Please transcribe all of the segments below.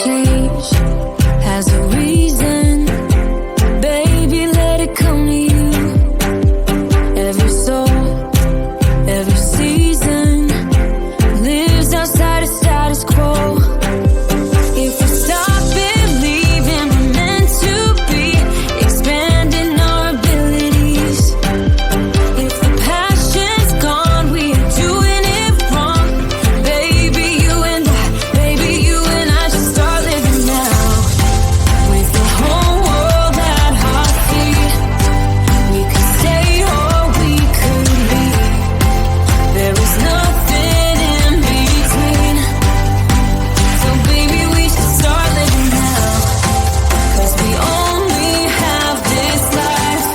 change has a reason. Baby, let it come to you. Every soul, every season lives outside of status quo. If we stop believing we're meant to be, expanding our abilities. If the passion's gone, we are doing it wrong. Baby, you and I should start living now. With the whole world at our feet, we could stay or we could leave. There is nothing in between. So baby, we should start living now. 'Cause we only have this life.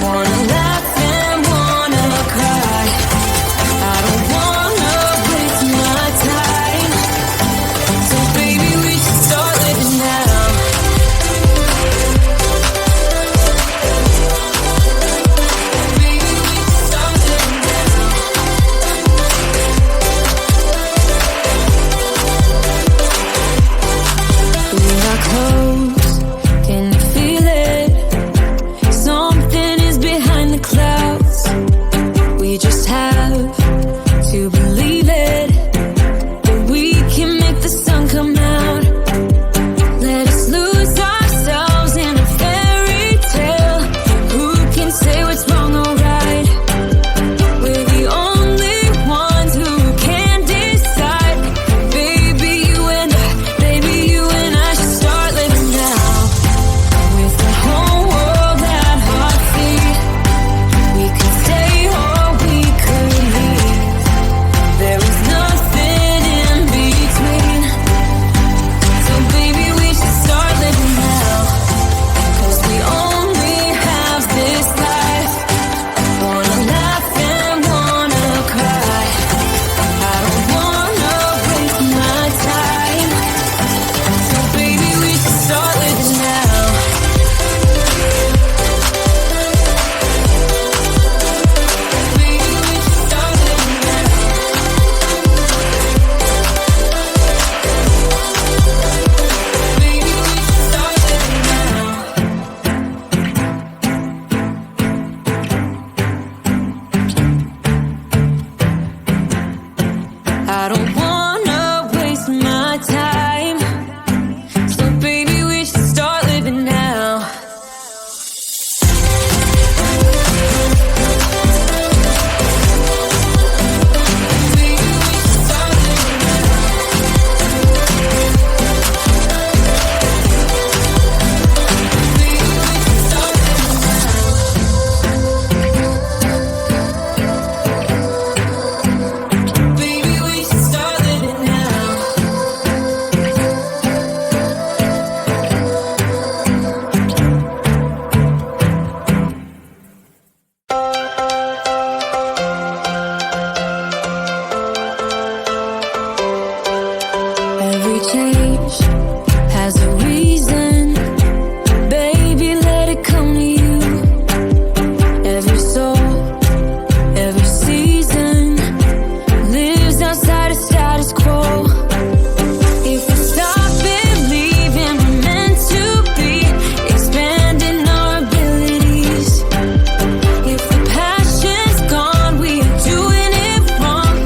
Wanna laugh and wanna cry. I don't wanna waste my time. So baby, we should start living now. Baby, we should start living now. We're not close, can you feel it? Something is behind the clouds. We just have to believe it, that we can make the sun come out. Let us lose ourselves in a fairy tale. Who can say what's wrong or right? We're the only ones who can decide. Baby, you and I should start living now. With the whole world at our feet, we could stay or we could leave. There is nothing in between. So baby, we should start living now. 'Cause we only have this life. Wanna laugh and wanna cry. I don't wanna waste my time. So baby, we should start living now. Baby, we should start living now. Baby, we should start living now. I don't wanna waste my time. So baby, we should start living now. Baby, we should start living now. Baby, we should start living now. Baby, we should start living now. Every change has a reason. Baby, let it come to you. Every soul, every season lives outside of status quo. If we stop believing we're meant to be, expanding our abilities. If the passion's gone, we are doing it wrong.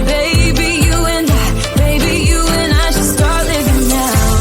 Baby, you and I should start living now.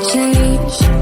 change.